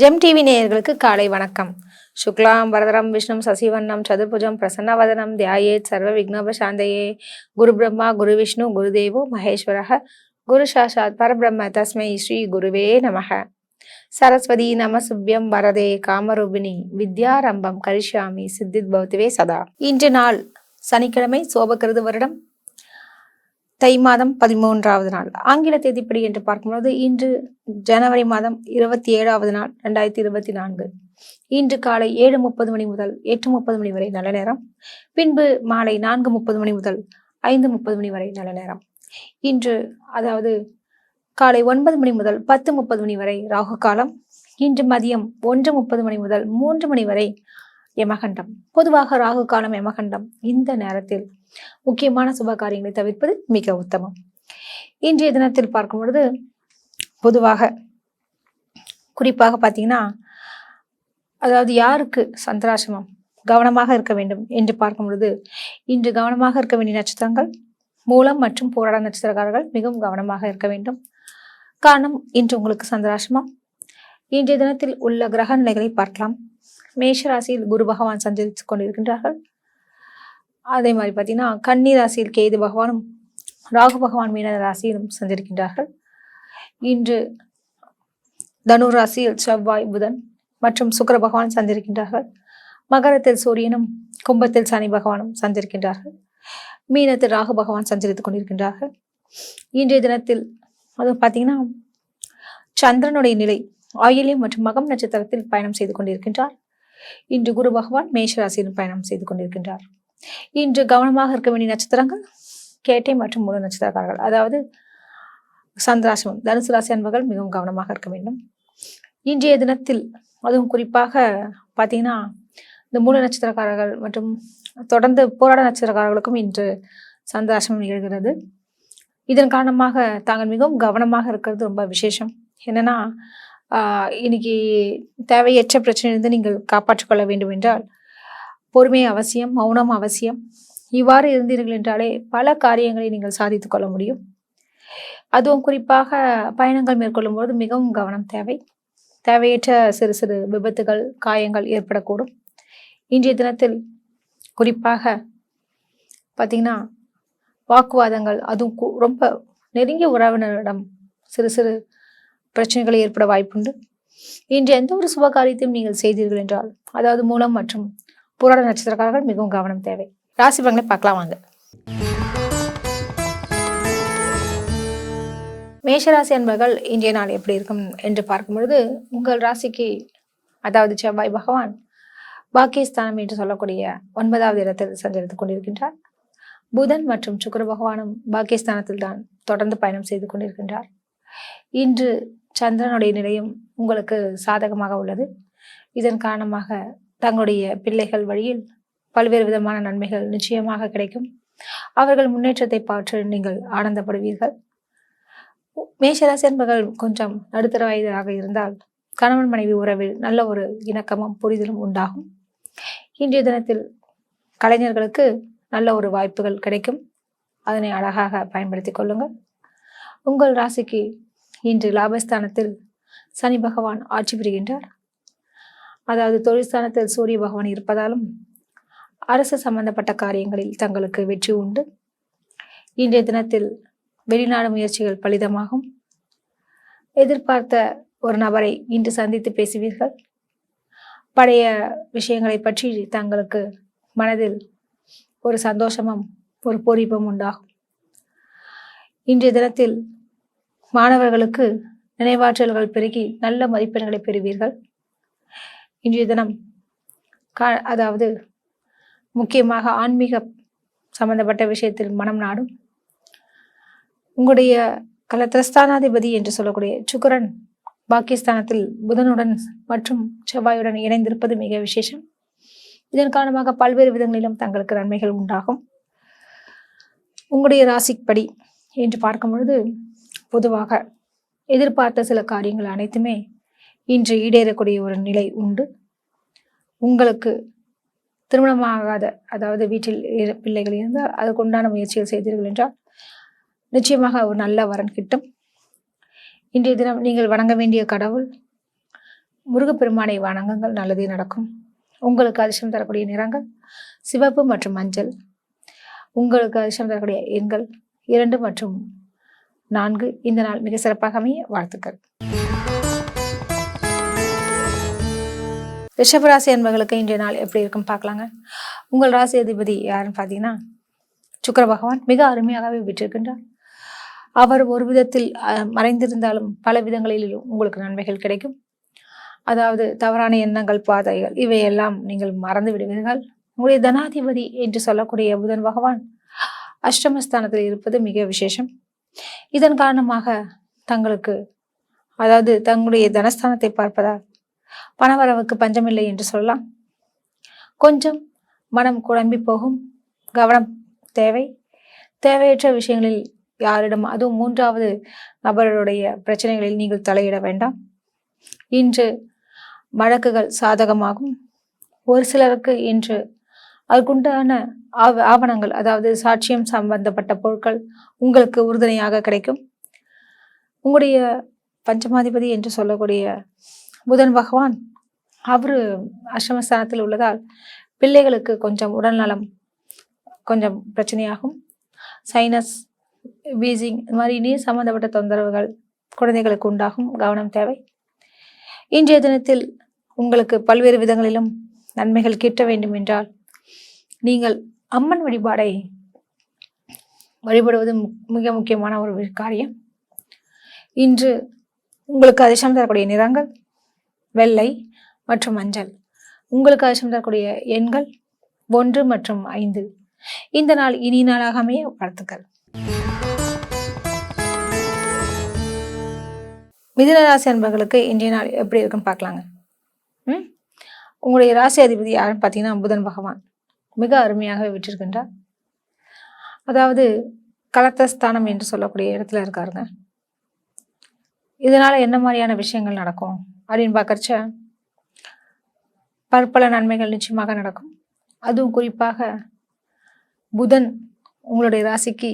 GeM TV நேயர்களுக்கு காலை வணக்கம். சுக்லாம் வரதரம் விஷ்ணு சசிவண்ணம் சதுர்புஜம் பிரசன்னவதனம் தியாயேத் சர்வ விக்னோபசாந்தயே. குரு பிரம்மா குரு விஷ்ணு குருதேவோ மகேஸ்வரः குரு சாட்சாத் பரபிரம்ம தஸ்மை ஸ்ரீ குருவே நமக. சரஸ்வதி நமசுப்யம் வரதே காமரூபிணி வித்யாரம்பம் கரிஷ்யாமி சித்தித் பவதிவே சதா. இன்று நாள் சனிக்கிழமை, சோபகிருது வருடம் தை மாதம் 13வது நாள். ஆங்கில தேதிப்படி என்று பார்க்கும்போது இன்று ஜனவரி மாதம் 27வது நாள் 2024. இன்று காலை 7:30 மணி முதல் 8:30 மணி வரை நல்ல நேரம். பின்பு மாலை 4:30 மணி முதல் 5:30 மணி வரை நல்ல நேரம். இன்று அதாவது காலை 9 மணி முதல் 10:30 மணி வரை ராகு காலம். இன்று மதியம் 1:30 மணி முதல் 3 மணி வரை யமகண்டம். பொதுவாக ராகு காலம், யமகண்டம் இந்த நேரத்தில் முக்கியமான சுப காரியங்களை தவிர்ப்பது மிக உத்தமம். இன்றைய தினத்தில் பார்க்கும் பொழுது பொதுவாக குறிப்பாக பார்த்தீங்கன்னா, அதாவது யாருக்கு சந்திராசிரமம் கவனமாக இருக்க வேண்டும் என்று பார்க்கும் பொழுது இன்று கவனமாக இருக்க வேண்டிய நட்சத்திரங்கள் மூலம் மற்றும் போராட நட்சத்திரக்காரர்கள் மிகவும் கவனமாக இருக்க வேண்டும். காரணம், இன்று உங்களுக்கு சந்திராசிரமம். இன்றைய தினத்தில் உள்ள கிரக நிலைகளை பார்க்கலாம். மேஷ ராசியில் குரு பகவான் சஞ்சரித்துக் கொண்டிருக்கின்றார்கள். அதே மாதிரி பார்த்தீங்கன்னா, கன்னி ராசியில் கேது பகவானும் ராகு பகவான் மீன ராசியிலும் சஞ்சரிக்கின்றார்கள். இன்று தனு ராசியில் செவ்வாய், புதன் மற்றும் சுக்கிர பகவான் சஞ்சரிக்கின்றார்கள். மகரத்தில் சூரியனும் கும்பத்தில் சனி பகவானும் சஞ்சரிக்கின்றார்கள். மீனத்தில் ராகு பகவான் சஞ்சரித்துக் கொண்டிருக்கின்றார்கள். இன்றைய தினத்தில் அது பார்த்தீங்கன்னா, சந்திரனுடைய நிலை ஆயில்யம் மற்றும் மகம் நட்சத்திரத்தில் பயணம் செய்து கொண்டிருக்கின்றார். இன்று குரு பகவான் மேஷ ராசியில் பயணம் செய்து கொண்டிருக்கின்றார். இன்று கவனமாக இருக்க வேண்டிய நட்சத்திரங்கள் கேட்டை மற்றும் மூல நட்சத்திரக்காரர்கள், அதாவது சந்திராசிரமம் தனுசு ராசி அன்பர்கள் மிகவும் கவனமாக இருக்க வேண்டும். இன்றைய தினத்தில் அதுவும் குறிப்பாக பார்த்தீங்கன்னா, இந்த மூல நட்சத்திரக்காரர்கள் மற்றும் தொடர்ந்து போராட நட்சத்திரக்காரர்களுக்கும் இன்று சந்திராசிரமம் நிகழ்கிறது. இதன் காரணமாக தாங்கள் மிகவும் கவனமாக இருக்கிறது ரொம்ப விசேஷம். என்னன்னா, இன்னைக்கு தேவையற்ற பிரச்சனையிலிருந்து நீங்கள் காப்பாற்றிக்கொள்ள வேண்டும் என்றால் பொறுமை அவசியம், மௌனம் அவசியம். இவ்வாறு இருந்தீர்கள் என்றாலே பல காரியங்களை நீங்கள் சாதித்துக் கொள்ள முடியும். அதுவும் குறிப்பாக பயணங்கள் மேற்கொள்ளும் போது மிகவும் கவனம் தேவை. தேவையற்ற சிறு சிறு விபத்துகள், காயங்கள் ஏற்படக்கூடும். இன்றைய தினத்தில் குறிப்பாக பார்த்தீங்கன்னா, வாக்குவாதங்கள், அதுவும் ரொம்ப நெருங்கிய உறவினரிடம் சிறு சிறு பிரச்சனைகள் ஏற்பட வாய்ப்புண்டு. இன்று எந்த ஒரு சுப காரியத்தையும் நீங்கள் செய்தீர்கள் என்றால், அதாவது மூலம் மற்றும் போராட நட்சத்திரக்காரர்கள் மிகவும் கவனம் தேவை. ராசி பலன்களை பார்க்கலாம் வாங்க. மேஷராசி அன்பர்கள் இன்றைய நாள் எப்படி இருக்கும் என்று பார்க்கும் பொழுது, உங்கள் ராசிக்கு அதாவது செவ்வாய் பகவான் பாக்கியஸ்தானம் என்று சொல்லக்கூடிய 9வது இடத்தில் சஞ்சரித்துக் கொண்டிருக்கின்றார். புதன் மற்றும் சுக்கிர பகவானும் பாக்கியஸ்தானத்தில் தான் தொடர்ந்து பயணம் செய்து கொண்டிருக்கின்றார். இன்று சந்திரனுடைய நிலையும் உங்களுக்கு சாதகமாக உள்ளது. இதன் காரணமாக தங்களுடைய பிள்ளைகள் வழியில் பல்வேறு விதமான நன்மைகள் நிச்சயமாக கிடைக்கும். அவர்கள் முன்னேற்றத்தை பார்த்து நீங்கள் ஆனந்தப்படுவீர்கள். மேஷராசி என்பர்கள் கொஞ்சம் நடுத்தர வயதாக இருந்தால் கணவன் மனைவி உறவில் நல்ல ஒரு இணக்கமும் புரிதலும் உண்டாகும். இன்றைய தினத்தில் கலைஞர்களுக்கு நல்ல ஒரு வாய்ப்புகள் கிடைக்கும். அதனை அழகாக பயன்படுத்தி கொள்ளுங்கள். உங்கள் ராசிக்கு இன்று லாபஸ்தானத்தில் சனி பகவான் ஆட்சி புரிகின்றார். அதாவது தொழில்ஸ்தானத்தில் சூரிய பகவான் இருப்பதாலும் அரசு சம்பந்தப்பட்ட காரியங்களில் தங்களுக்கு வெற்றி உண்டு. இன்றைய தினத்தில் வெளிநாடு முயற்சிகள் பலிதமாகும். எதிர்பார்த்த ஒரு நபரை இன்று சந்தித்து பேசுவீர்கள். பழைய விஷயங்களை பற்றி தங்களுக்கு மனதில் ஒரு சந்தோஷமும் ஒரு பூரிப்பும் உண்டாகும். இன்றைய தினத்தில் மாணவர்களுக்கு நினைவாற்றல்கள் பெருகி நல்ல மதிப்பெண்களை பெறுவீர்கள். இன்றைய தினம் அதாவது முக்கியமாக ஆன்மீக சம்பந்தப்பட்ட விஷயத்தில் மனம் நாடும். உங்களுடைய கலத்திரஸ்தானாதிபதி என்று சொல்லக்கூடிய சுக்கிரன் பாக்கியஸ்தானத்தில் புதனுடன் மற்றும் செவ்வாயுடன் இணைந்திருப்பது மிக விசேஷம். இதன் காரணமாக பல்வேறு விதங்களிலும் தங்களுக்கு நன்மைகள் உண்டாகும். உங்களுடைய ராசிப்படி என்று பார்க்கும் பொழுது பொதுவாக எதிர்பார்த்த சில காரியங்கள் அனைத்துமே இன்று ஈடேறக்கூடிய ஒரு நிலை உண்டு. உங்களுக்கு திருமணமாகாத, அதாவது வீட்டில் பிள்ளைகள் இருந்தால் அதுக்கு உண்டான முயற்சிகள் செய்தீர்கள் என்றால் நிச்சயமாக ஒரு நல்ல வரன் கிட்டும். இன்றைய தினம் நீங்கள் வணங்க வேண்டிய கடவுள் முருகப்பெருமானை வணங்குங்கள், நல்லதே நடக்கும். உங்களுக்கு அதிர்ஷ்டம் தரக்கூடிய நிறங்கள் சிவப்பு மற்றும் மஞ்சள். உங்களுக்கு அதிர்ஷ்டம் தரக்கூடிய எண்கள் 2 மற்றும் 4. இந்த நாள் மிக சிறப்பாக அமைய வாழ்த்துக்கள். ரிஷபராசி அன்பர்களுக்கு இன்றைய நாள் எப்படி இருக்கும் பார்க்கலாங்க. உங்கள் ராசி அதிபதி யாருன்னு பார்த்தீங்கன்னா சுக்கிர பகவான் மிக அருமையாகவே விட்டிருக்கின்றார். அவர் ஒரு விதத்தில் மறைந்திருந்தாலும் பல விதங்களிலும் உங்களுக்கு நன்மைகள் கிடைக்கும். அதாவது தவறான எண்ணங்கள், பாதைகள் இவையெல்லாம் நீங்கள் மறந்து விடுவீர்கள். உங்களுடைய தனாதிபதி என்று சொல்லக்கூடிய புதன் பகவான் அஷ்டமஸ்தானத்தில் இருப்பது மிக விசேஷம். இதன் காரணமாக தங்களுக்கு அதாவது தங்களுடைய தனஸ்தானத்தை பார்ப்பதால் பணவரவுக்கு பஞ்சமில்லை என்று சொல்லலாம். கொஞ்சம் மனம் குழம்பி போகும், கவனம் தேவை. தேவையற்ற விஷயங்களில் யாரிடம், அதுவும் 3வது நபருடைய பிரச்சனைகளில் நீங்கள் தலையிட வேண்டாம். இன்று வழக்குகள் சாதகமாகும். ஒரு சிலருக்கு இன்று அதுக்குண்டான ஆவணங்கள், அதாவது சாட்சியம் சம்பந்தப்பட்ட பொருட்கள் உங்களுக்கு உறுதுணையாக கிடைக்கும். உங்களுடைய பஞ்சமாதிபதி என்று சொல்லக்கூடிய புதன் பகவான் அவர் அஷ்டமஸ்தானத்தில் உள்ளதால் பிள்ளைகளுக்கு கொஞ்சம் உடல்நலம் கொஞ்சம் பிரச்சனையாகும். சைனஸ், வீசிங், இந்த மாதிரி நீர் சம்பந்தப்பட்ட தொந்தரவுகள் குழந்தைகளுக்கு உண்டாகும். கவனம் தேவை. இன்றைய தினத்தில் உங்களுக்கு பல்வேறு விதங்களிலும் நன்மைகள் கிட்ட வேண்டும் என்றால் நீங்கள் அம்மன் வழிபாடை வழிபடுவது மிக முக்கியமான ஒரு காரியம். இன்று உங்களுக்கு அதிர்ஷ்டம் தரக்கூடிய நிறங்கள் வெள்ளை மற்றும் மஞ்சள். உங்களுக்கு அதிர்ஷ்டம் தரக்கூடிய எண்கள் 1 மற்றும் 5. இந்த நாள் இனிய நாளாக அமைய வாழ்த்துக்கள். மிதுன ராசி அன்பர்களுக்கு இன்றைய நாள் எப்படி இருக்குன்னு பார்க்கலாங்க. உங்களுடைய ராசி அதிபதி யாருன்னு பார்த்தீங்கன்னா புதன் பகவான் மிக அருமையாக விட்டிருக்கின்றார். அதாவது கலத்தஸ்தானம் என்று சொல்லக்கூடிய இடத்துல இருக்காருங்க. இதனால என்ன மாதிரியான விஷயங்கள் நடக்கும் அப்படின்னு பார்க்கறச்ச பற்பல நன்மைகள் நிச்சயமாக நடக்கும். அதுவும் குறிப்பாக புதன் உங்களுடைய ராசிக்கு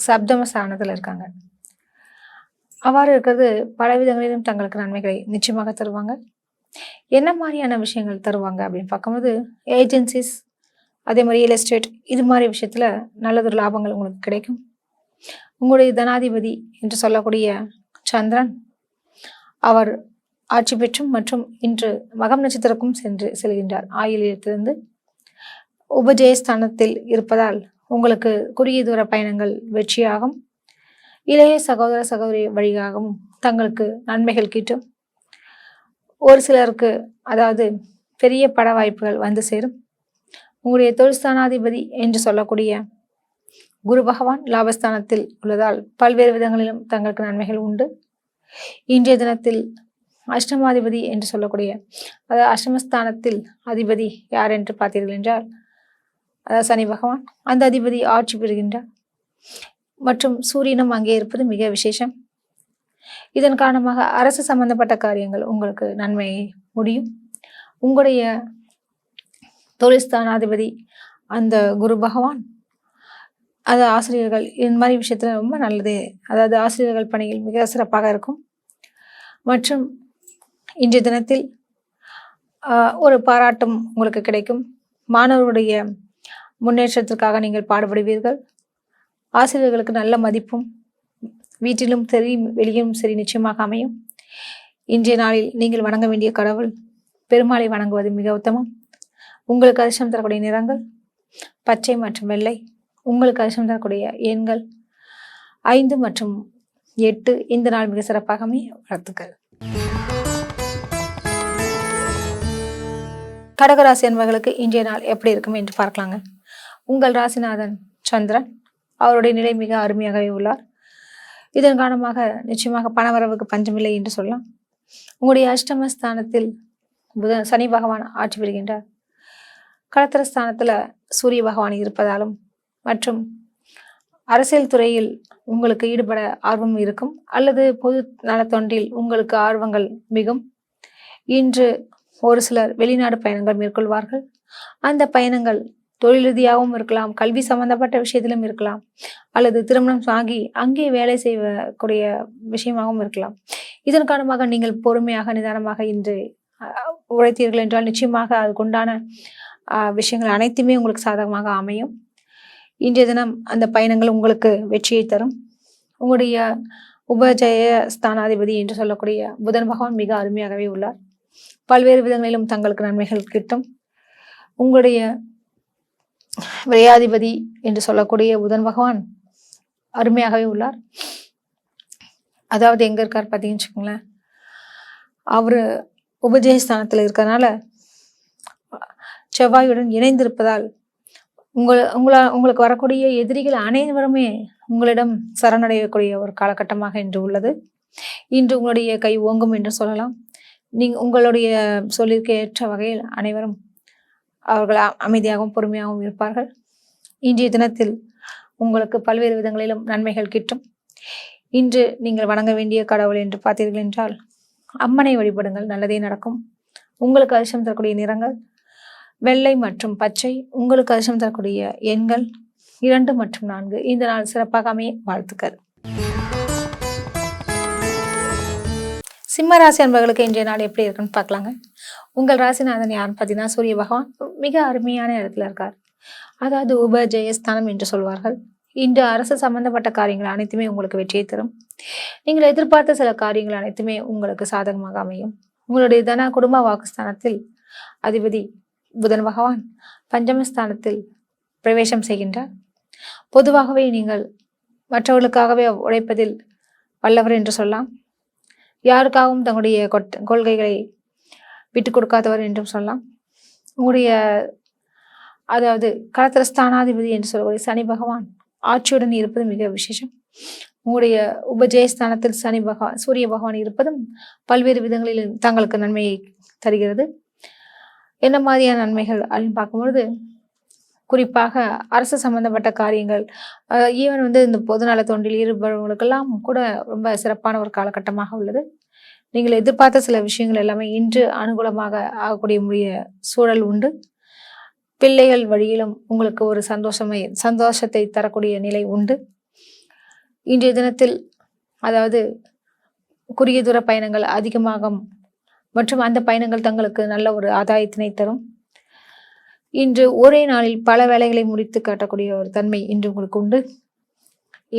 சப்தம ஸ்தானத்தில் இருக்காங்க. அவ்வாறு இருக்கிறது பல விதங்களிலும் தங்களுக்கு நன்மைகளை நிச்சயமாக தருவாங்க. என்ன மாதிரியான விஷயங்கள் தருவாங்க அப்படின்னு பார்க்கும்போது ஏஜென்சிஸ், அதே மாதிரி ரியல் எஸ்டேட், இது மாதிரி விஷயத்துல நல்லதொரு லாபங்கள் உங்களுக்கு கிடைக்கும். உங்களுடைய தனாதிபதி என்று சொல்லக்கூடிய சந்திரன் அவர் ஆட்சி பெற்றும் மற்றும் இன்று மகம் நட்சத்திரக்கும் செல்கின்றார். ஆயிலிருந்து உபஜயஸ்தானத்தில் இருப்பதால் உங்களுக்கு குறுகிய தூர பயணங்கள் வெற்றியாகும். இளைய சகோதர சகோதரி வழியாகவும் தங்களுக்கு நன்மைகள் கிட்டும். ஒரு சிலருக்கு அதாவது பெரிய பட வாய்ப்புகள் வந்து சேரும். உங்களுடைய தொழில்ஸ்தானாதிபதி என்று சொல்லக்கூடிய குரு பகவான் லாபஸ்தானத்தில் உள்ளதால் பல்வேறு விதங்களிலும் தங்களுக்கு நன்மைகள் உண்டு. இன்றைய தினத்தில் அஷ்டமாதிபதி என்று சொல்லக்கூடிய அதாவது அஷ்டமஸ்தானத்தில் அதிபதி யார் என்று பார்த்தீர்கள் என்றால் அதாவது சனி பகவான், அந்த அதிபதி ஆட்சி பெறுகின்றார். மற்றும் சூரியனும் அங்கே இருப்பது மிக விசேஷம். இதன் காரணமாக அரசு சம்பந்தப்பட்ட காரியங்கள் உங்களுக்கு நன்மை முடியும். உங்களுடைய தொழில்ஸ்தானாதிபதி அந்த குரு பகவான் அது ஆசிரியர்கள் இந்த மாதிரி விஷயத்துல ரொம்ப நல்லது. அதாவது ஆசிரியர்கள் பணியில் மிக சிறப்பாக இருக்கும். மற்றும் இன்றைய தினத்தில் ஒரு பாராட்டும் உங்களுக்கு கிடைக்கும். மாணவருடைய முன்னேற்றத்திற்காக நீங்கள் பாடுபடுவீர்கள். ஆசிரியர்களுக்கு நல்ல மதிப்பும் வீட்டிலும் சரி வெளியும் சரி நிச்சயமாக அமையும். இன்றைய நாளில் நீங்கள் வணங்க வேண்டிய கடவுள் பெருமாளை வணங்குவது மிக உத்தமம். உங்களுக்கு அதிர்ஷ்டம் தரக்கூடிய நிறங்கள் பச்சை மற்றும் வெள்ளை. உங்களுக்கு அதிர்ஷ்டம் தரக்கூடிய எண்கள் 5 மற்றும் 8. இந்த நாள் மிக சிறப்பாக அமைய வாழ்த்துக்கள். கடகராசி அன்பர்களுக்கு இன்றைய நாள் எப்படி இருக்கும் என்று பார்க்கலாங்க. உங்கள் ராசிநாதன் சந்திரன் அவருடைய நிலை மிக அருமையாகவே உள்ளார். இதன் காரணமாக நிச்சயமாக பணவரவுக்கு பஞ்சமில்லை என்று சொல்லலாம். உங்களுடைய அஷ்டமஸ்தானத்தில் சனி பகவான் ஆட்சி பெறுகின்றார். களத்திரஸ்தானத்துல சூரிய பகவான் இருப்பதாலும் மற்றும் அரசியல் துறையில் உங்களுக்கு ஈடுபட ஆர்வம் இருக்கும் அல்லது பொது நலத்தொண்டில் உங்களுக்கு ஆர்வங்கள் மிகும். இன்று ஒரு சிலர் வெளிநாடு பயணங்கள் மேற்கொள்வார்கள். அந்த பயணங்கள் தொழில் ரீதியாகவும் இருக்கலாம், கல்வி சம்பந்தப்பட்ட விஷயத்திலும் இருக்கலாம், அல்லது திருமணம் ஆகி அங்கே வேலை செய்யக்கூடிய விஷயமாகவும் இருக்கலாம். இதன் காரணமாக நீங்கள் பொறுமையாக நிதானமாக இன்று உழைத்தீர்கள் என்றால் நிச்சயமாக அதுக்குண்டான விஷயங்கள் அனைத்துமே உங்களுக்கு சாதகமாக அமையும். இன்றைய தினம் அந்த பயணங்கள் உங்களுக்கு வெற்றியை தரும். உங்களுடைய உபஜய ஸ்தானாதிபதி என்று சொல்லக்கூடிய புதன் பகவான் மிக அருமையாகவே உள்ளார். பல்வேறு விதங்களிலும் தங்களுக்கு நன்மைகள் கிட்டும். உங்களுடைய விரையாதிபதி என்று சொல்லக்கூடிய புதன் பகவான் அருமையாகவே உள்ளார். அதாவது எங்க இருக்கார் பார்த்தீங்கன்னு வச்சுக்கோங்களேன், அவரு உபஜயஸ்தானத்தில் இருக்கிறதுனால செவ்வாயுடன் இணைந்திருப்பதால் உங்களுக்கு வரக்கூடிய எதிரிகள் அனைவருமே உங்களிடம் சரணடையக்கூடிய ஒரு காலகட்டமாக இன்று உள்ளது. இன்று உங்களுடைய கை ஓங்கும் என்று சொல்லலாம். உங்களுடைய சொல்லிற்கு ஏற்ற வகையில் அனைவரும் அவர்கள் அமைதியாகவும் பொறுமையாகவும் இருப்பார்கள். இன்றைய தினத்தில் உங்களுக்கு பல்வேறு விதங்களிலும் நன்மைகள் கிட்டும். இன்று நீங்கள் வணங்க வேண்டிய கடவுள் என்று பார்த்தீர்கள் என்றால் அம்மனை வழிபடுங்கள், நல்லதே நடக்கும். உங்களுக்கு அதிர்ஷ்டம் தரக்கூடிய நிறங்கள் வெள்ளை மற்றும் பச்சை. உங்களுக்கு அதிர்ஷ்டம் தரக்கூடிய எண்கள் 2 மற்றும் 4. இந்த நாள் சிறப்பாக அமைய வாழ்த்துக்கள். சிம்ம ராசி அன்பர்களுக்கு இன்றைய நாள் எப்படி இருக்குன்னு பார்க்கலாங்க. உங்கள் ராசிநாதன் யாருன்னு பார்த்தீங்கன்னா சூரிய பகவான் மிக அருமையான இடத்துல இருக்கார். அதாவது உபஜயஸ்தானம் என்று சொல்வார்கள். இன்று அரசு சம்பந்தப்பட்ட காரியங்கள் அனைத்துமே உங்களுக்கு வெற்றியை தரும். நீங்கள் எதிர்பார்த்த சில காரியங்கள் அனைத்துமே உங்களுக்கு சாதகமாக அமையும். உங்களுடைய தன குடும்ப வாக்குஸ்தானத்தில் அதிபதி புதன் பகவான் பஞ்சமஸ்தானத்தில் பிரவேசம் செய்கின்றார். பொதுவாகவே நீங்கள் மற்றவர்களுக்காகவே உழைப்பதில் வல்லவர் என்று சொல்லலாம். யாருக்காகவும் தங்களுடைய கொள்கைகளை விட்டு கொடுக்காதவர் என்றும் சொல்லலாம். உங்களுடைய அதாவது களத்திரஸ்தானாதிபதி என்று சொல்லக்கூடிய சனி பகவான் ஆட்சியுடன் இருப்பது மிக விசேஷம். உங்களுடைய உபஜயஸ்தானத்தில் சூரிய பகவான் இருப்பதும் பல்வேறு விதங்களில் தங்களுக்கு நன்மையை தருகிறது. என்ன மாதிரியான நன்மைகள் அப்படின்னு பார்க்கும்பொழுது குறிப்பாக அரசு சம்பந்தப்பட்ட காரியங்கள், ஈவன் இந்த பொதுநல தொண்டில் ஈடுபடுவங்களுக்கெல்லாம் கூட ரொம்ப சிறப்பான ஒரு காலகட்டமாக உள்ளது. நீங்கள் எதிர்பார்த்த சில விஷயங்கள் எல்லாமே இன்று அனுகூலமாக ஆகக்கூடிய சூழல் உண்டு. பிள்ளைகள் வழியிலும் உங்களுக்கு ஒரு சந்தோஷத்தை தரக்கூடிய நிலை உண்டு. இன்றைய தினத்தில் அதாவது குறுகிய தூர பயணங்கள் அதிகமாகும் மற்றும் அந்த பயணங்கள் தங்களுக்கு நல்ல ஒரு ஆதாயத்தினை தரும். இன்று ஒரே நாளில் பல வேலைகளை முடித்து காட்டக்கூடிய ஒரு தன்மை இன்று உங்களுக்கு உண்டு.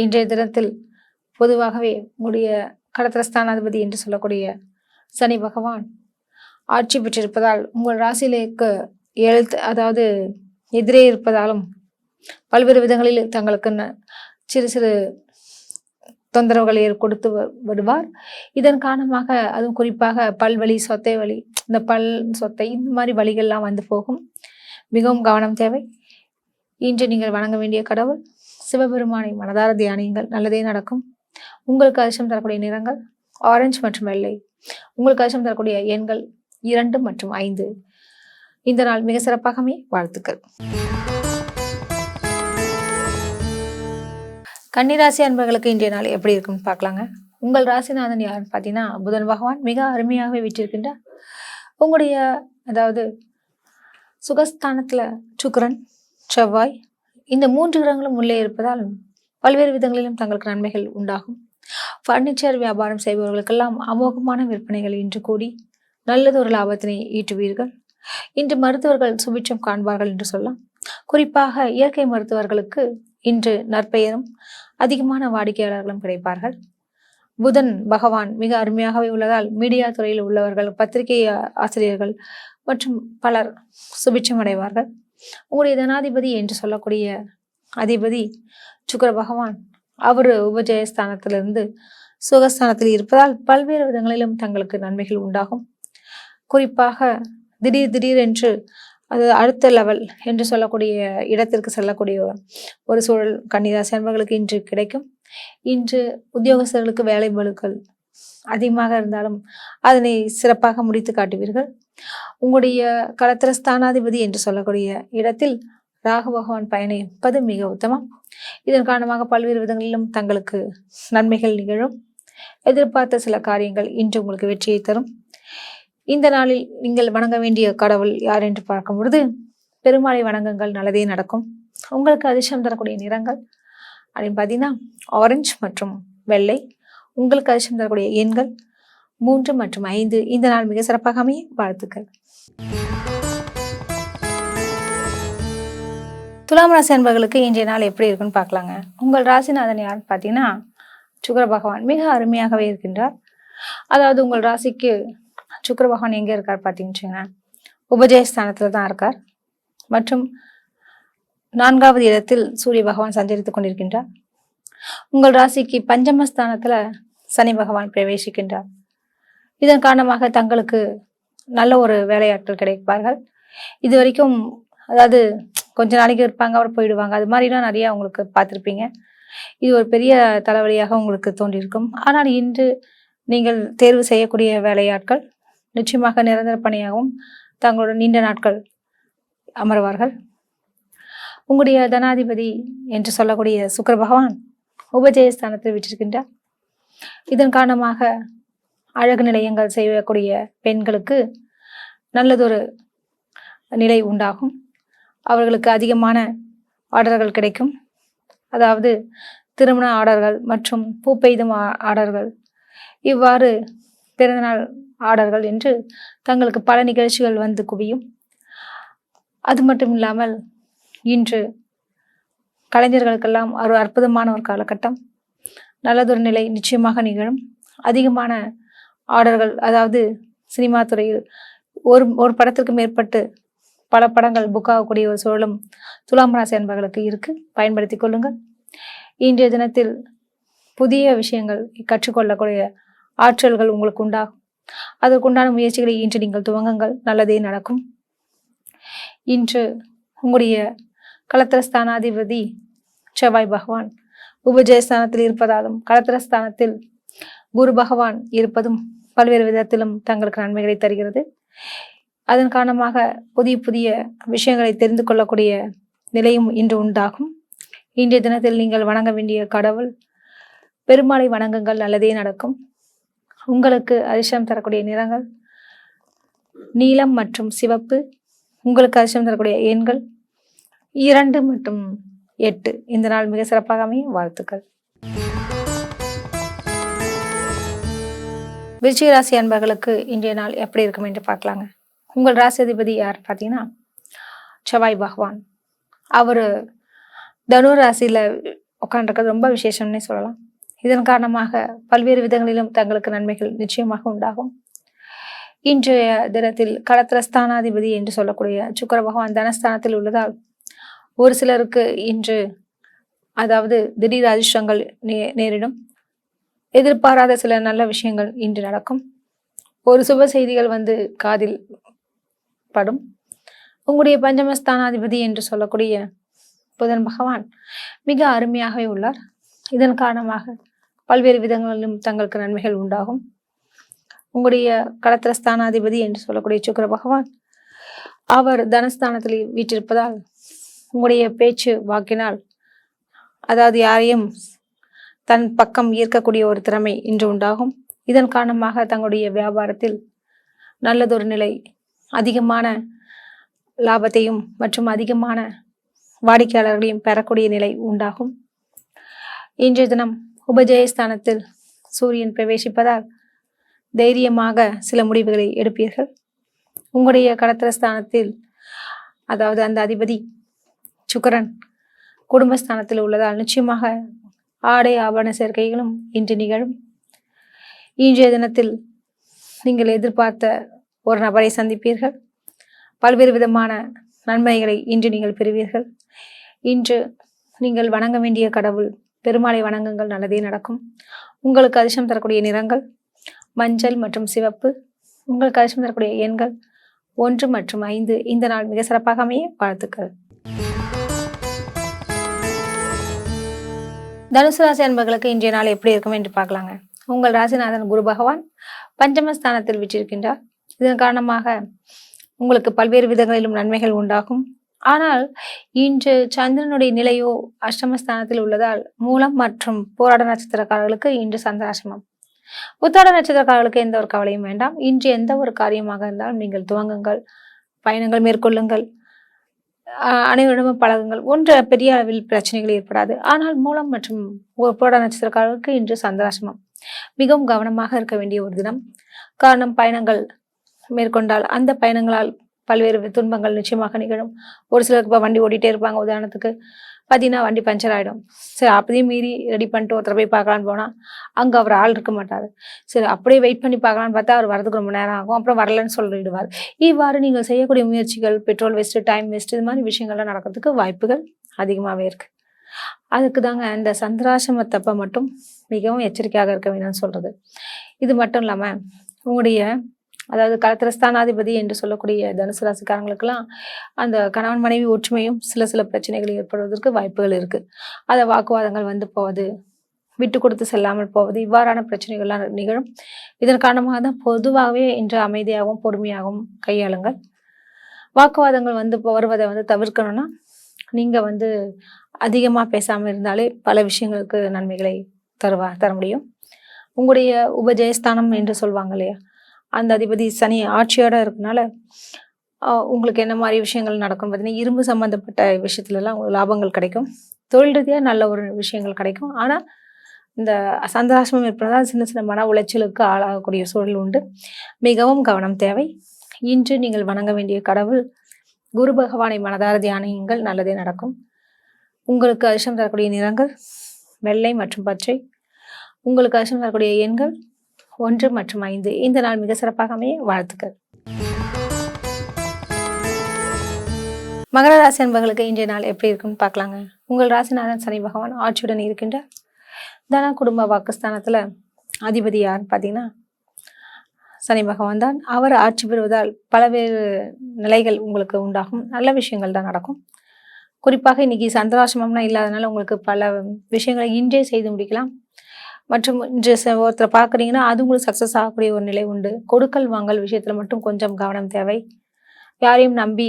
இன்றைய தினத்தில் பொதுவாகவே உங்களுடைய கடத்திரஸ்தானாதிபதி என்று சொல்லக்கூடிய சனி பகவான் ஆட்சி பெற்றிருப்பதால் உங்கள் ராசியிலேக்கு அதாவது எதிரே இருப்பதாலும் பல்வேறு விதங்களில் தங்களுக்கு சிறு சிறு தொந்தரவுகளை கொடுத்து விடுவார். இதன் காரணமாக அதுவும் குறிப்பாக பல்வலி, சொத்தை வலி, இந்த சொத்தை இந்த மாதிரி வழிகள்லாம் வந்து போகும். மிகவும் கவனம் தேவை. இன்று நீங்கள் வணங்க வேண்டிய கடவுள் சிவபெருமானை மனதார தியானியுங்கள், நல்லதே நடக்கும். உங்களுக்கு அதிர்ஷ்டம் தரக்கூடிய நிறங்கள் ஆரஞ்சு மற்றும் வெள்ளை. உங்களுக்கு அதிர்ஷ்டம் தரக்கூடிய எண்கள் 2 மற்றும் 5. இந்த நாள் மிக சிறப்பாகவே வாழ்த்துக்கள். கன்னிராசி அன்பர்களுக்கு இன்றைய நாள் எப்படி இருக்குன்னு பார்க்கலாங்க. உங்கள் ராசிநாதன் யாருன்னு பார்த்தீங்கன்னா புதன் பகவான் மிக அருமையாகவே வீற்றிருக்கின்றார். உங்களுடைய அதாவது சுகஸ்தானத்துல சுக்கிரன், செவ்வாய் இந்த 3 கிரகங்களும் உள்ளே இருப்பதால் பல்வேறு விதங்களிலும் தங்களுக்கு நன்மைகள் உண்டாகும். பர்னிச்சர் வியாபாரம் செய்பவர்களுக்கெல்லாம் அமோகமான விற்பனைகள் இன்று கூடி நல்லதொரு லாபத்தினை ஈட்டுவீர்கள். இன்று மருத்துவர்கள் சுபிட்சம் காண்பார்கள் என்று சொல்லலாம். குறிப்பாக இயற்கை மருத்துவர்களுக்கு இன்று நற்பெயரும் அதிகமான வாடிக்கையாளர்களும் கிடைப்பார்கள். புதன் பகவான் மிக அருமையாகவே உள்ளதால் மீடியா துறையில் உள்ளவர்கள், பத்திரிகை ஆசிரியர்கள் மற்றும் பலர் சுபிட்சம் அடைவார்கள். உங்களுடைய தனாதிபதி என்று சொல்லக்கூடிய அதிபதி சுக்கிர பகவான் அவர் உபஜயஸ்தானத்திலிருந்து சுகஸ்தானத்தில் இருப்பதால் பல்வேறு விதங்களிலும் தங்களுக்கு நன்மைகள் உண்டாகும். குறிப்பாக திடீர் என்று அது அடுத்த லெவல் என்று சொல்லக்கூடிய இடத்திற்கு செல்லக்கூடிய ஒரு சூழல் கன்னிராசி அன்பர்களுக்கு இன்று கிடைக்கும். இன்று உத்தியோகஸ்தர்களுக்கு வேலை பளுக்கள் அதிகமாக இருந்தாலும் அதனை சிறப்பாக முடித்து காட்டுவீர்கள். உங்களுடைய களத்திரஸ்தானாதிபதி என்று சொல்லக்கூடிய இடத்தில் ராகு பகவான் பயணிப்பது மிக உத்தமம். இதன் காரணமாக பல்வேறு விதங்களிலும் தங்களுக்கு நன்மைகள் நிகழும். எதிர்பார்த்த சில காரியங்கள் இன்று உங்களுக்கு வெற்றியை தரும். இந்த நாளில் நீங்கள் வணங்க வேண்டிய கடவுள் யார் என்று பார்க்கும் பொழுது பெருமாளை வணங்குங்கள், நல்லதே நடக்கும். உங்களுக்கு அதிர்ஷ்டம் தரக்கூடிய நிறங்கள் அப்படின்னு பார்த்தீங்கன்னா ஆரஞ்சு மற்றும் வெள்ளை. உங்களுக்கு அதிர்ஷ்டம் தரக்கூடிய எண்கள் 3 மற்றும் 5 இந்த நாள் மிக சிறப்பாக அமைய வாழ்த்துக்கள். துலாம் ராசி அன்பர்களுக்கு இன்றைய நாள் எப்படி இருக்குன்னு பார்க்கலாங்க. உங்கள் ராசிநாதன் யாருன்னு பார்த்தீங்கன்னா சுக்கிர பகவான் மிக அருமையாகவே இருக்கின்றார். அதாவது உங்கள் ராசிக்கு சுக்கிர பகவான் எங்கே இருக்கார் பார்த்தீங்கன்னா உபஜயஸ்தானத்தில் தான் இருக்கார். மற்றும் 4வது இடத்தில் சூரிய பகவான் சஞ்சரித்துக் கொண்டிருக்கின்றார். உங்கள் ராசிக்கு பஞ்சமஸ்தானத்தில் சனி பகவான் பிரவேசிக்கின்றார். இதன் காரணமாக தங்களுக்கு நல்ல ஒரு வேலையாட்கள் கிடைப்பார்கள். இது வரைக்கும் அதாவது கொஞ்ச நாளைக்கு இருப்பாங்க, அவர் போயிடுவாங்க, அது மாதிரிலாம் நிறைய உங்களுக்கு பார்த்துருப்பீங்க. இது ஒரு பெரிய தலைவலியாக உங்களுக்கு தோன்றியிருக்கும். ஆனால் இன்று நீங்கள் தேர்வு செய்யக்கூடிய வேலையாட்கள் நிச்சயமாக நிரந்தர பணியாகவும் தங்களோட நீண்ட நாட்கள் அமர்வார்கள். உங்களுடைய தனாதிபதி என்று சொல்லக்கூடிய சுக்கிர பகவான் உபஜயஸ்தானத்தில் விட்டிருக்கின்றார். இதன் காரணமாக அழகு நிலையங்கள் செய்யக்கூடிய பெண்களுக்கு நல்லதொரு நிலை உண்டாகும். அவர்களுக்கு அதிகமான ஆர்டர்கள் கிடைக்கும். அதாவது திருமண ஆர்டர்கள் மற்றும் பூப்பெய்தும் ஆர்டர்கள், இவ்வாறு பிறந்தநாள் ஆர்டர்கள் என்று தங்களுக்கு பல நிகழ்ச்சிகள் வந்து குவியும். அது மட்டும் இல்லாமல் இன்று கலைஞர்களுக்கெல்லாம் ஒரு அற்புதமான ஒரு காலகட்டம். நல்லதொரு நிலை நிச்சயமாக நிகழும். அதிகமான ஆர்டர்கள், அதாவது சினிமா துறையில் ஒரு படத்திற்கு மேற்பட்டு பல படங்கள் புக் ஆகக்கூடிய ஒரு சூழலும் துலாம் ராசி அன்பர்களுக்கு இருக்கு. பயன்படுத்தி கொள்ளுங்கள். இன்றைய தினத்தில் புதிய விஷயங்கள் கற்றுக்கொள்ளக்கூடிய ஆற்றல்கள் உங்களுக்கு உண்டாகும். அதற்குண்டான முயற்சிகளை இன்று நீங்கள் துவங்குங்கள், நல்லதே நடக்கும். இன்று உங்களுடைய களத்திரஸ்தானாதிபதி செவ்வாய் பகவான் உபஜயஸ்தானத்தில் இருப்பதாலும் களத்திரஸ்தானத்தில் குரு பகவான் இருப்பதும் பல்வேறு விதத்திலும் தங்களுக்கு நன்மைகளை தருகிறது. அதன் காரணமாக புதிய புதிய விஷயங்களை தெரிந்து கொள்ளக்கூடிய நிலையும் இன்று உண்டாகும். இன்றைய தினத்தில் நீங்கள் வணங்க வேண்டிய கடவுள் பெருமாளை வணங்குங்கள், நல்லதே நடக்கும். உங்களுக்கு அதிர்ஷ்டம் தரக்கூடிய நிறங்கள் நீலம் மற்றும் சிவப்பு. உங்களுக்கு அதிர்ஷ்டம் தரக்கூடிய எண்கள் 2 மற்றும் 8. இந்த நாள் மிக சிறப்பாக அமைய வாழ்த்துக்கள். விருச்சிக ராசி அன்பர்களுக்கு இன்றைய நாள் எப்படி இருக்கும் என்று பார்க்கலாங்க. உங்கள் ராசி அதிபதி யார் பார்த்தீங்கன்னா செவ்வாய் பகவான். அவர் தனுர் ராசியில் உட்காந்துருக்கிறது ரொம்ப விசேஷம்னே சொல்லலாம். இதன் காரணமாக பல்வேறு விதங்களிலும் தங்களுக்கு நன்மைகள் நிச்சயமாக உண்டாகும். இன்றைய தினத்தில் களத்திரஸ்தானாதிபதி என்று சொல்லக்கூடிய சுக்கிர பகவான் தனஸ்தானத்தில் உள்ளதால் ஒரு சிலருக்கு இன்று அதாவது திடீர் அதிர்ஷ்டங்கள் நேரிடும். எதிர்பாராத சில நல்ல விஷயங்கள் இன்று நடக்கும். ஒரு சுப செய்திகள் வந்து காதில் படும். உங்களுடைய பஞ்சமஸ்தானாதிபதி என்று சொல்லக்கூடிய புதன் பகவான் மிக அருமையாகவே உள்ளார். இதன் காரணமாக பல்வேறு விதங்களிலும் தங்களுக்கு நன்மைகள் உண்டாகும். உங்களுடைய களத்திரஸ்தானாதிபதி என்று சொல்லக்கூடிய சுக்கிர பகவான் அவர் தனஸ்தானத்தில் வீற்றிருப்பதால் உங்களுடைய பேச்சு வாக்கினால் அதாவது யாரையும் தன் பக்கம் ஈர்க்கக்கூடிய ஒரு திறமை இன்று உண்டாகும். இதன் காரணமாக தங்களுடைய வியாபாரத்தில் நல்லதொரு நிலை, அதிகமான லாபத்தையும் மற்றும் அதிகமான வாடிக்கையாளர்களையும் பெறக்கூடிய நிலை உண்டாகும். இன்றைய தினம் உபஜயஸ்தானத்தில் சூரியன் பிரவேசிப்பதால் தைரியமாக சில முடிவுகளை எடுப்பீர்கள். உங்களுடைய களத்திரஸ்தானத்தில் அதாவது அந்த அதிபதி சுக்கிரன் குடும்பஸ்தானத்தில் உள்ளதால் நிச்சயமாக ஆடை ஆபரண சேர்க்கைகளும் இன்று நிகழும். இன்றைய தினத்தில் நீங்கள் எதிர்பார்த்த ஒரு நபரை சந்திப்பீர்கள். பல்வேறு விதமான நன்மைகளை இன்று நீங்கள் பெறுவீர்கள். இன்று நீங்கள் வணங்க வேண்டிய கடவுள் பெருமாளை வணங்குங்கள், நல்லதே நடக்கும். உங்களுக்கு அதிர்ஷ்டம் தரக்கூடிய நிறங்கள் மஞ்சள் மற்றும் சிவப்பு. உங்களுக்கு அதிர்ஷ்டம் தரக்கூடிய எண்கள் 1 மற்றும் 5. இந்த நாள் மிக சிறப்பாக அமைய வாழ்த்துக்கள். தனுசு ராசி அன்பர்களுக்கு இன்றைய நாள் எப்படி இருக்கும் என்று பார்க்கலாங்க. உங்கள் ராசிநாதன் குரு பகவான் பஞ்சமஸ்தானத்தில் விற்றிருக்கின்றார். இதன் காரணமாக உங்களுக்கு பல்வேறு விதங்களிலும் நன்மைகள் உண்டாகும். ஆனால் இன்று சந்திரனுடைய நிலையோ அஷ்டமஸ்தானத்தில் உள்ளதால் மூலம் மற்றும் போராட நட்சத்திரக்காரர்களுக்கு இன்று சந்திராசிரமம். உத்தாட நட்சத்திரக்காரர்களுக்கு எந்த ஒரு கவலையும் வேண்டாம். இன்று எந்த ஒரு காரியமாக இருந்தாலும் நீங்கள் துவங்குங்கள், பயணங்கள் மேற்கொள்ளுங்கள், அனைவரிடமும் பழகுங்கள். ஒன்று பெரிய அளவில் பிரச்சனைகள் ஏற்படாது. ஆனால் மூலம் மற்றும் போராட நட்சத்திரக்காரர்களுக்கு இன்று சந்திராசிரமம். மிகவும் கவனமாக இருக்க வேண்டிய ஒரு தினம். காரணம் பயணங்கள் மேற்கொண்டால் அந்த பயணங்களால் பல்வேறு துன்பங்கள் நிச்சயமாக நிகழும். ஒரு சிலருக்கு இப்போ வண்டி ஓட்டிகிட்டே இருப்பாங்க. உதாரணத்துக்கு பார்த்தீங்கன்னா வண்டி பஞ்சர் ஆகிடும். சரி அப்படியே மீறி ரெடி பண்ணிட்டு ஒருத்தரை போய் பார்க்கலான்னு போனால் அங்கே அவர் ஆள் இருக்க மாட்டார். சரி அப்படியே வெயிட் பண்ணி பார்க்கலான்னு பார்த்தா அவர் வரதுக்கு ரொம்ப நேரம் ஆகும். அப்புறம் வரலன்னு சொல்லிடுவார். இவ்வாறு நீங்கள் செய்யக்கூடிய முயற்சிகள் பெட்ரோல் வேஸ்ட்டு, டைம் வேஸ்ட்டு, இது மாதிரி விஷயங்கள்லாம் நடக்கிறதுக்கு வாய்ப்புகள் அதிகமாகவே இருக்குது. அதுக்கு தாங்க இந்த சந்திராசிரமத்தப்ப மட்டும் மிகவும் எச்சரிக்கையாக இருக்க வேணும்னு சொல்கிறது. இது மட்டும் இல்லாமல் உங்களுடைய அதாவது களத்திரஸ்தானாதிபதி என்று சொல்லக்கூடிய தனுசு ராசிக்காரங்களுக்கெல்லாம் அந்த கணவன் மனைவி ஒற்றுமையும் சில பிரச்சனைகள் ஏற்படுவதற்கு வாய்ப்புகள் இருக்குது. அதை வாக்குவாதங்கள் வந்து போவது, விட்டு கொடுத்து செல்லாமல் போவது, இவ்வாறான பிரச்சனைகள்லாம் நிகழும். இதன் காரணமாக தான் பொதுவாகவே இன்று அமைதியாகவும் பொறுமையாகவும் கையாளுங்கள். வாக்குவாதங்கள் வந்து வருவதை வந்து தவிர்க்கணும்னா நீங்கள் வந்து அதிகமாக பேசாமல் இருந்தாலே பல விஷயங்களுக்கு நன்மைகளை தர முடியும். உங்களுடைய உபஜெயஸ்தானம் என்று சொல்லுவாங்க இல்லையா, அந்த அதிபதி சனி ஆட்சியோடு இருக்கனால உங்களுக்கு என்ன மாதிரி விஷயங்கள் நடக்கும் பார்த்தீங்கன்னா, இரும்பு சம்மந்தப்பட்ட விஷயத்துலலாம் உங்களுக்கு லாபங்கள் கிடைக்கும். தொழில் ரீதியாக நல்ல ஒரு விஷயங்கள் கிடைக்கும். ஆனால் இந்த சந்திராசிரமம் ஏற்படுறதால் சின்ன மன உளைச்சலுக்கு ஆளாகக்கூடிய சூழல் உண்டு. மிகவும் கவனம் தேவை. இன்று நீங்கள் வணங்க வேண்டிய கடவுள் குரு பகவானை மனதார தியானியுங்கள், நல்லதே நடக்கும். உங்களுக்கு அதிர்ஷ்டம் தரக்கூடிய நிறங்கள் வெள்ளை மற்றும் பச்சை. உங்களுக்கு அதிர்ஷ்டம் தரக்கூடிய எண்கள் 1 மற்றும் 5. இந்த நாள் மிக சிறப்பாக அமைய வாழ்த்துக்கள். மகர ராசி அன்பர்களுக்கு இன்றைய நாள் எப்படி இருக்குன்னு பார்க்கலாங்க. உங்கள் ராசிநாதன் சனி பகவான் ஆட்சியுடன் இருக்கின்றார். தன குடும்ப வாக்குஸ்தானத்தில் அதிபதி யாருன்னு பார்த்தீங்கன்னா சனி பகவான் தான். அவர் ஆட்சி பெறுவதால் பலவேறு நிலைகள் உங்களுக்கு உண்டாகும். நல்ல விஷயங்கள் தான் நடக்கும். குறிப்பாக இன்னைக்கு சந்திராசிரமம்னா இல்லாதனால உங்களுக்கு பல விஷயங்களை இன்றே செய்து முடிக்கலாம். மற்றும் இன்று ஒருத்தரை பார்க்குறீங்கன்னா அது உங்களுக்கு சக்ஸஸ் ஆகக்கூடிய ஒரு நிலை உண்டு. கொடுக்கல் வாங்கல் விஷயத்தில் மட்டும் கொஞ்சம் கவனம் தேவை. யாரையும் நம்பி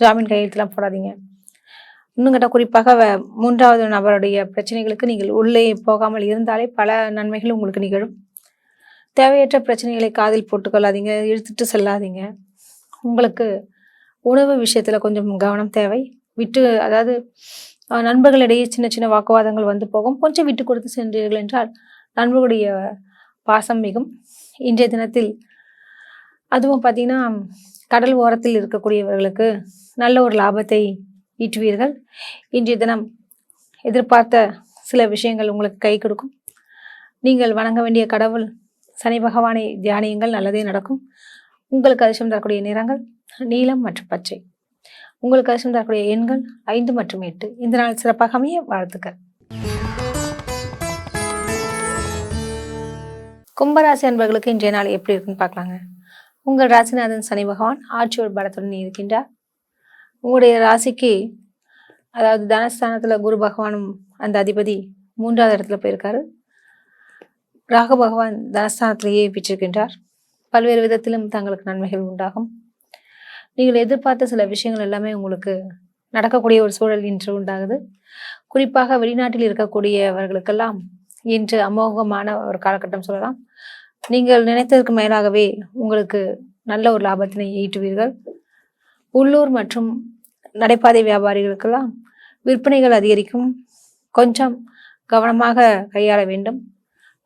ஜாமீன் கையெழுத்துலாம் போடாதீங்க. இன்னும் கேட்டால் குறிப்பாக 3வது நபருடைய பிரச்சனைகளுக்கு நீங்கள் உள்ளே போகாமல் இருந்தாலே பல நன்மைகள் உங்களுக்கு நிகழும். தேவையற்ற பிரச்சனைகளை காதில் போட்டுக்கொள்ளாதீங்க, இழுத்துட்டு செல்லாதீங்க. உங்களுக்கு உணவு விஷயத்தில் கொஞ்சம் கவனம் தேவை. அதாவது நண்பர்களிடையே சின்ன வாக்குவாதங்கள் வந்து போகும். கொஞ்சம் விட்டு கொடுத்து சென்றீர்கள் என்றால் நண்பர்களுடைய பாசம் மிகும். இன்றைய தினத்தில் அதுவும் பார்த்தீங்கன்னா கடல் ஓரத்தில் இருக்கக்கூடியவர்களுக்கு நல்ல ஒரு லாபத்தை ஈட்டுவீர்கள். இன்றைய தினம் எதிர்பார்த்த சில விஷயங்கள் உங்களுக்கு கை கொடுக்கும். நீங்கள் வணங்க வேண்டிய கடவுள் சனி பகவானை தியானியுங்கள், நல்லதே நடக்கும். உங்களுக்கு அதிர்ஷ்டம் தரக்கூடிய நிறங்கள் நீலம் மற்றும் பச்சை. உங்களுக்கு அதிர்ஷ்டம் தரக்கூடிய எண்கள் 5 மற்றும் 8. இந்த நாள் சிறப்பாக அமைய வாழ்த்துக்கள். கும்பராசி அன்பர்களுக்கு இன்றைய நாள் எப்படி இருக்குன்னு பார்க்கலாங்க. உங்கள் ராசிநாதன் சனி பகவான் ஆட்சியோர் பலத்துடன் இருக்கின்றார். உங்களுடைய ராசிக்கு அதாவது தனஸ்தானத்தில் குரு பகவானும் அந்த அதிபதி 3வது இடத்துல போயிருக்காரு. ராகு பகவான் தனஸ்தானத்திலேயே பெற்றிருக்கின்றார். பல்வேறு விதத்திலும் தங்களுக்கு நன்மைகள் உண்டாகும். நீங்கள் எதிர்பார்த்த சில விஷயங்கள் எல்லாமே உங்களுக்கு நடக்கக்கூடிய ஒரு சூழல் இன்று உண்டாகுது. குறிப்பாக வெளிநாட்டில் இருக்கக்கூடியவர்களுக்கெல்லாம் இன்று அமோகமான ஒரு காலகட்டம் சொல்லலாம். நீங்கள் நினைத்ததற்கு மேலாகவே உங்களுக்கு நல்ல ஒரு லாபத்தினை ஈட்டுவீர்கள். உள்ளூர் மற்றும் நடைபாதை வியாபாரிகளுக்கெல்லாம் விற்பனைகள் அதிகரிக்கும். கொஞ்சம் கவனமாக கையாள வேண்டும்.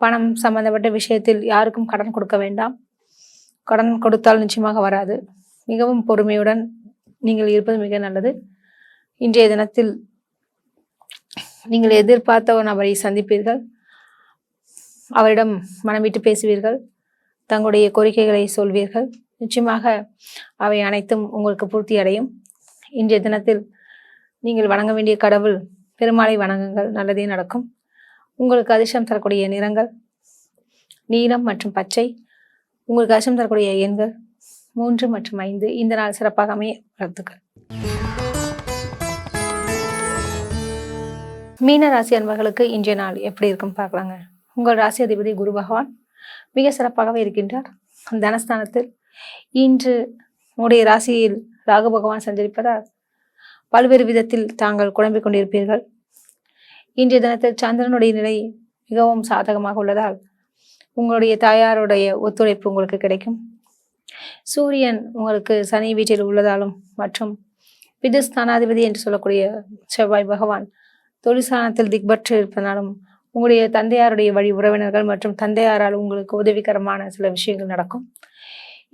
பணம் சம்பந்தப்பட்ட விஷயத்தில் யாருக்கும் கடன் கொடுக்க வேண்டாம். கடன் கொடுத்தால் நிச்சயமாக வராது. மிகவும் பொறுமையுடன் நீங்கள் இருப்பது மிக நல்லது. இன்றைய தினத்தில் நீங்கள் எதிர்பார்த்த ஒரு நபரை சந்திப்பீர்கள். அவரிடம் மனம் விட்டு பேசுவீர்கள். தங்களுடைய கோரிக்கைகளை சொல்வீர்கள். நிச்சயமாக அவை அனைத்தும் உங்களுக்கு பூர்த்தி அடையும். இன்றைய தினத்தில் நீங்கள் வணங்க வேண்டிய கடவுள் பெருமாளை வணங்குங்கள், நல்லதே நடக்கும். உங்களுக்கு அதிர்ஷ்டம் தரக்கூடிய நிறங்கள் நீலம் மற்றும் பச்சை. உங்களுக்கு அதிர்ஷ்டம் தரக்கூடிய எண்கள் 3 மற்றும் 5. இந்த நாள் சிறப்பாக அமைய வாழ்த்துக்கள். மீன ராசி அன்பர்களுக்கு இன்றைய நாள் எப்படி இருக்குன்னு பார்க்கலாங்க. உங்கள் ராசி அதிபதி குரு பகவான் மிக சிறப்பாகவே இருக்கின்றார். தனஸ்தானத்தில் இன்று உங்களுடைய ராசியில் ராகு பகவான் சஞ்சரிப்பதால் பல்வேறு விதத்தில் தாங்கள் குழம்பிக் கொண்டிருப்பீர்கள். இன்றைய தினத்தில் சந்திரனுடைய நிலை மிகவும் சாதகமாக உள்ளதால் உங்களுடைய தாயாருடைய ஒத்துழைப்பு உங்களுக்கு கிடைக்கும். சூரியன் உங்களுக்கு சனி வீட்டில் உள்ளதாலும் மற்றும் பிதுஸ்தானாதிபதி என்று சொல்லக்கூடிய செவ்வாய் பகவான் தொழிற்சானத்தில் திக்பற்று இருப்பதாலும் உங்களுடைய தந்தையாருடைய வழி உறவினர்கள் மற்றும் தந்தையாரால் உங்களுக்கு உதவிகரமான சில விஷயங்கள் நடக்கும்.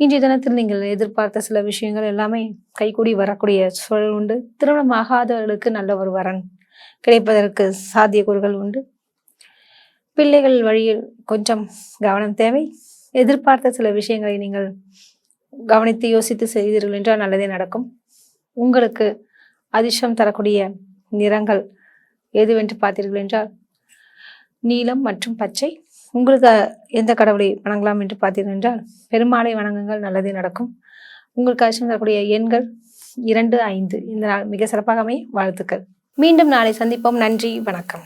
இன்றைய தினத்தில் நீங்கள் எதிர்பார்த்த சில விஷயங்கள் எல்லாமே கைகூடி வரக்கூடிய சூழல் உண்டு. திருமணம் ஆகாதவர்களுக்கு நல்ல ஒரு வரன் கிடைப்பதற்கு சாத்தியக்கூறுகள் உண்டு. பிள்ளைகள் வழியில் கொஞ்சம் கவனம் தேவை. எதிர்பார்த்த சில விஷயங்களை நீங்கள் கவனித்து யோசித்து செய்தீர்கள் என்றால் நல்லதே நடக்கும். உங்களுக்கு அதிர்ஷ்டம் தரக்கூடிய நிறங்கள் எதுவென்று பார்த்தீர்கள் என்றால் நீலம் மற்றும் பச்சை. உங்களுக்கு எந்த கடவுளை வணங்கலாம் என்று பார்த்தீர்கள் என்றால் பெருமாளை வணங்குங்கள், நல்லதே நடக்கும். உங்களுக்கு அதிர்ஷ்டம் தரக்கூடிய எண்கள் 2, 5. இந்த நாள் மிக சிறப்பாக அமைய வாழ்த்துக்கள். மீண்டும் நாளை சந்திப்போம். நன்றி, வணக்கம்.